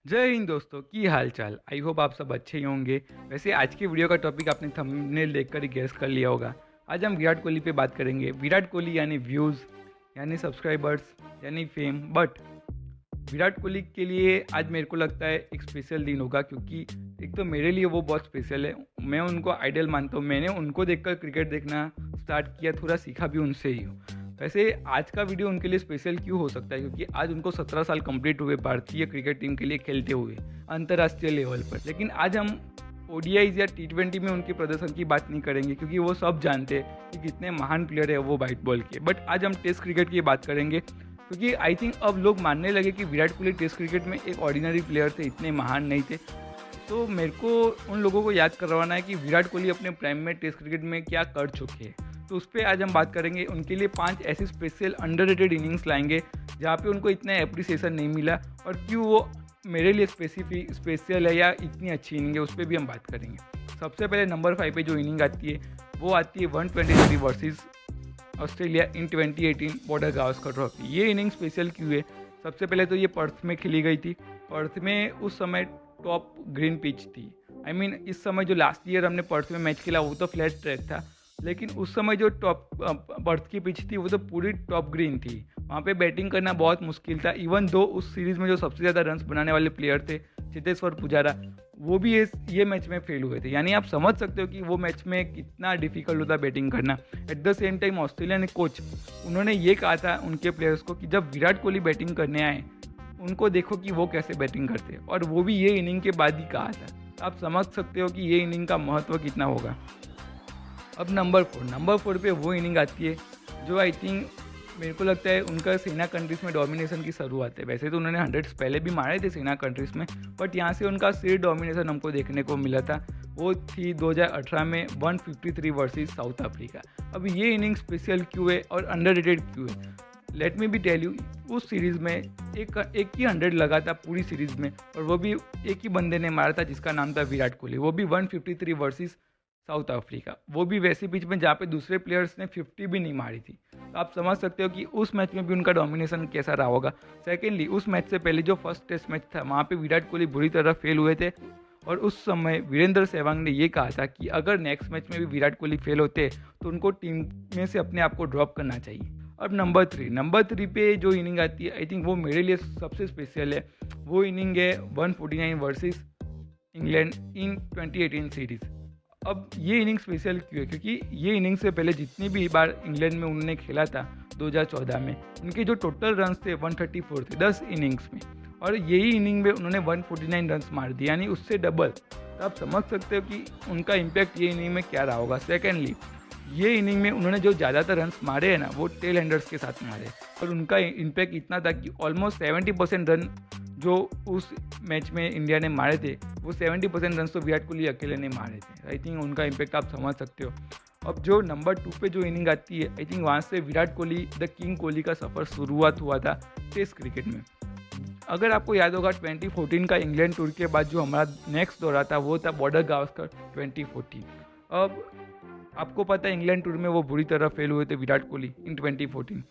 जय हिंद दोस्तों, की हाल चाल। आई होप आप सब अच्छे ही होंगे। वैसे आज की वीडियो का टॉपिक आपने थंबनेल देखकर ही गेस कर लिया होगा। आज हम विराट कोहली पे बात करेंगे। विराट कोहली यानी व्यूज़, यानी सब्सक्राइबर्स, यानी फेम। बट विराट कोहली के लिए आज मेरे को लगता है एक स्पेशल दिन होगा, क्योंकि एक तो मेरे लिए वो बहुत स्पेशल है। मैं उनको आइडल मानता हूँ। मैंने उनको देखकर क्रिकेट देखना स्टार्ट किया, थोड़ा सीखा भी उनसे ही हूँ। वैसे आज का वीडियो उनके लिए स्पेशल क्यों हो सकता है, क्योंकि आज उनको 17 साल कंप्लीट हुए भारतीय क्रिकेट टीम के लिए खेलते हुए अंतर्राष्ट्रीय लेवल पर। लेकिन आज हम ओडीआईज या टी20 में उनके प्रदर्शन की बात नहीं करेंगे, क्योंकि वो सब जानते हैं कि कितने महान प्लेयर है वो वाइट बॉल के। बट आज हम टेस्ट क्रिकेट की बात करेंगे, क्योंकि आई थिंक अब लोग मानने लगे कि विराट कोहली टेस्ट क्रिकेट में एक ऑर्डिनरी प्लेयर थे, इतने महान नहीं थे। तो मेरे को उन लोगों को याद करवाना है कि विराट कोहली अपने प्राइम में टेस्ट क्रिकेट में क्या कर चुके हैं। तो उस पर आज हम बात करेंगे। उनके लिए 5 ऐसी स्पेशल अंडररेटेड इनिंग्स लाएंगे जहाँ पे उनको इतना अप्रिसिएशन नहीं मिला, और क्यों वो मेरे लिए स्पेशल है या इतनी अच्छी इनिंग है, उस पर भी हम बात करेंगे। सबसे पहले नंबर 5 पे जो इनिंग आती है वो आती है 123 वर्सेस ऑस्ट्रेलिया इन 2018 बॉर्डर गावस्कर ट्रॉफी। ये इनिंग स्पेशल क्यों है? सबसे पहले तो ये पर्थ में खेली गई थी। पर्थ में उस समय टॉप ग्रीन पिच थी। आई मीन इस समय जो लास्ट ईयर हमने पर्थ में मैच खेला वो तो फ्लैट ट्रैक था, लेकिन उस समय जो टॉप पर्थ की पिच थी वो तो पूरी टॉप ग्रीन थी। वहाँ पे बैटिंग करना बहुत मुश्किल था। इवन दो उस सीरीज़ में जो सबसे ज़्यादा रन्स बनाने वाले प्लेयर थे चेतेश्वर पुजारा, वो भी ये मैच में फेल हुए थे। यानी आप समझ सकते हो कि वो मैच में कितना डिफिकल्ट होता बैटिंग करना। At the same time Australian coach उन्होंने ये कहा था उनके प्लेयर्स को कि जब विराट कोहली बैटिंग करने आए उनको देखो कि वो कैसे बैटिंग करते हैं, और वो भी ये इनिंग के बाद ही कहा था। आप समझ सकते हो कि ये इनिंग का महत्व कितना होगा। अब नंबर 4 पे वो इनिंग आती है जो आई थिंक मेरे को लगता है उनका सेना कंट्रीज़ में डोमिनेशन की शुरुआत है। वैसे तो उन्होंने 100 पहले भी मारे थे सेना कंट्रीज़ में, बट यहाँ से उनका सिर्फ डोमिनेशन हमको देखने को मिला था। वो थी 2018 में 153 वर्सेस साउथ अफ्रीका। अब ये इनिंग स्पेशल क्यों है और अंडररेटेड क्यों है? Let me be tell you. उस सीरीज़ में एक ही 100 लगा था पूरी सीरीज़ में, और वो भी एक ही बंदे ने मारा था जिसका नाम था विराट कोहली। वो भी 153 वर्सेस साउथ अफ्रीका, वो भी वैसी पिच में जहाँ पे दूसरे प्लेयर्स ने 50 भी नहीं मारी थी। तो आप समझ सकते हो कि उस मैच में भी उनका डोमिनेशन कैसा रहा होगा। सेकेंडली, उस मैच से पहले जो फर्स्ट टेस्ट मैच था वहाँ पे विराट कोहली बुरी तरह फेल हुए थे, और उस समय वीरेंद्र सहवाग ने ये कहा था कि अगर नेक्स्ट मैच में भी विराट कोहली फेल होते तो उनको टीम में से अपने आप को ड्रॉप करना चाहिए। अब नंबर 3 पे जो इनिंग आती है आई थिंक वो मेरे लिए सबसे स्पेशल है। वो इनिंग है 149 वर्सेस इंग्लैंड इन 2018 सीरीज़। अब ये इनिंग स्पेशल क्यों है? क्योंकि ये इनिंग से पहले जितनी भी बार इंग्लैंड में उन्होंने खेला था 2014 में, उनके जो टोटल रन्स थे 134 थे 10 इनिंग्स में, और यही इनिंग में उन्होंने 149 रन्स मार दिए, यानी उससे डबल। तो आप समझ सकते हो कि उनका इम्पैक्ट ये इनिंग में क्या रहा होगा। सेकेंडली, ये इनिंग में उन्होंने जो ज़्यादातर रन्स मारे हैं ना वो टेल एंडर्स के साथ मारे, और उनका इम्पैक्ट इतना था कि ऑलमोस्ट 70% रन जो उस मैच में इंडिया ने मारे थे वो 70% रन तो विराट कोहली अकेले ने मारे थे। आई थिंक उनका इम्पैक्ट आप समझ सकते हो। अब जो नंबर 2 पे जो इनिंग आती है आई थिंक वहाँ से विराट कोहली द किंग कोहली का सफ़र शुरुआत हुआ था टेस्ट क्रिकेट में। अगर आपको याद होगा 2014 का इंग्लैंड टूर के बाद जो हमारा नेक्स्ट दौरा था वो था बॉर्डर गावस्कर 2014। अब आपको पता है इंग्लैंड टूर में वो बुरी तरह फेल हुए थे विराट कोहली इन 2014,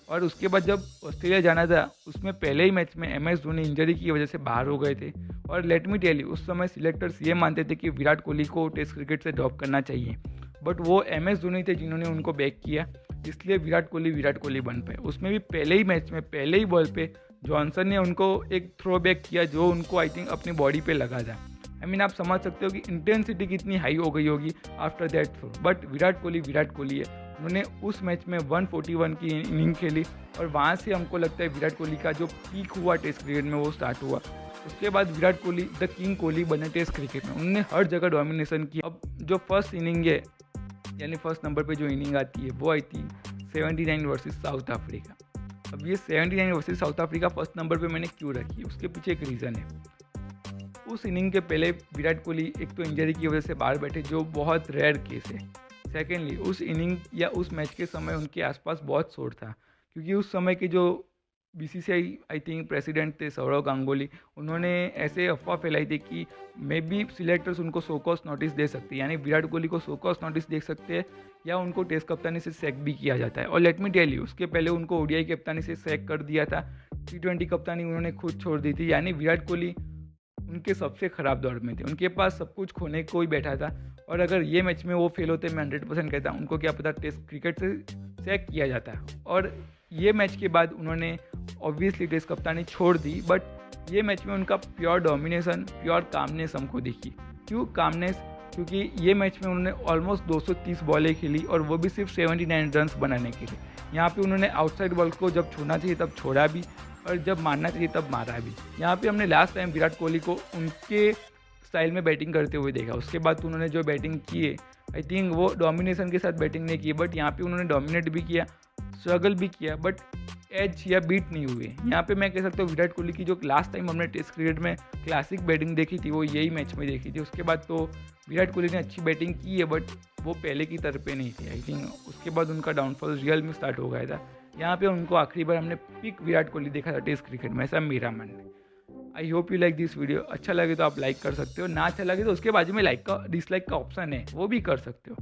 और उसके बाद जब ऑस्ट्रेलिया जाना था उसमें पहले ही मैच में MS धोनी इंजरी की वजह से बाहर हो गए थे। और लेट मी टेल यू, उस समय सिलेक्टर्स ये मानते थे कि विराट कोहली को टेस्ट क्रिकेट से ड्रॉप करना चाहिए, बट वो MS धोनी थे जिन्होंने उनको बैक किया, इसलिए विराट कोहली बन पाए। उसमें भी पहले ही मैच में पहले ही बॉल पे जॉनसन ने उनको एक थ्रो बैक किया जो उनको आई थिंक अपनी बॉडी पे लगा था। आई मीन आप समझ सकते हो कि इंटेंसिटी कितनी हाई हो गई होगी after that throw, but Virat Kohli है। उन्होंने उस मैच में 141 की इनिंग खेली, और वहाँ से हमको लगता है विराट कोहली का जो पीक हुआ टेस्ट क्रिकेट में वो स्टार्ट हुआ। उसके बाद विराट कोहली द किंग कोहली बने टेस्ट क्रिकेट में। उन्होंने हर जगह डोमिनेशन किया। अब जो फर्स्ट इनिंग है यानी फर्स्ट नंबर पे जो इनिंग आती है वो आई थी 79 वर्सेस साउथ अफ्रीका। अब ये 79 versus south Africa first number पे मैंने क्यों रखी है, उसके पीछे एक रीज़न है। उस इनिंग के पहले विराट कोहली एक तो इंजरी की वजह से बाहर बैठे, जो बहुत रेयर केस है। सेकेंडली, उस इनिंग या उस मैच के समय उनके आसपास बहुत शोर था, क्योंकि उस समय के जो BCCI आई थिंक प्रेसिडेंट थे सौरव गांगुली, उन्होंने ऐसे अफवाह फैलाई थी कि मे बी सिलेक्टर्स उनको शोकॉस नोटिस दे सकते हैं, यानी विराट कोहली को शोकॉस नोटिस दे सकते हैं या उनको टेस्ट कप्तानी से सैक भी किया जाता है। और लेट मी टेल यू, उसके पहले उनको ODI कप्तानी से सैक कर दिया था। T20 कप्तानी उन्होंने खुद छोड़ दी थी। यानी विराट कोहली उनके सबसे ख़राब दौर में थे। उनके पास सब कुछ खोने को ही बैठा था, और अगर ये मैच में वो फेल होते, मैं 100% कहता हूँ, उनको क्या पता टेस्ट क्रिकेट से सैक किया जाता है। और ये मैच के बाद उन्होंने ऑब्वियसली टेस्ट कप्तानी छोड़ दी, बट ये मैच में उनका प्योर डोमिनेशन, प्योर कामनेस हमको दिखी। क्यों कामनेस? क्योंकि ये मैच में उन्होंने ऑलमोस्ट 230 बॉलें खेली, और वो भी सिर्फ 79 रन्स बनाने के लिए। यहाँ पे उन्होंने आउटसाइड बॉल को जब छूना चाहिए तब छोड़ा भी, और जब मारना चाहिए तब मारा भी। यहाँ पे हमने लास्ट टाइम विराट कोहली को उनके स्टाइल में बैटिंग करते हुए देखा। उसके बाद तो उन्होंने जो बैटिंग की है, आई थिंक वो डोमिनेशन के साथ बैटिंग नहीं की, बट यहाँ पे उन्होंने डोमिनेट भी किया, स्ट्रगल भी किया, बट एज या बीट नहीं हुए। यहाँ पे मैं कह सकता हूँ विराट कोहली की जो लास्ट टाइम हमने टेस्ट क्रिकेट में क्लासिक बैटिंग देखी थी, वो यही मैच में देखी थी। उसके बाद तो विराट कोहली ने अच्छी बैटिंग की है, बट वो पहले की तरह पे नहीं थी। आई थिंक उसके बाद उनका डाउनफॉल रियल में स्टार्ट हो गया था। यहाँ पे उनको आखिरी बार हमने पिक विराट कोहली देखा था टेस्ट क्रिकेट में, ऐसा मेरा मानना है। I hope you like this video. अच्छा लगे तो आप लाइक कर सकते हो, ना अच्छा लगे तो उसके बाजू में लाइक का डिसलाइक का ऑप्शन है, वो भी कर सकते हो।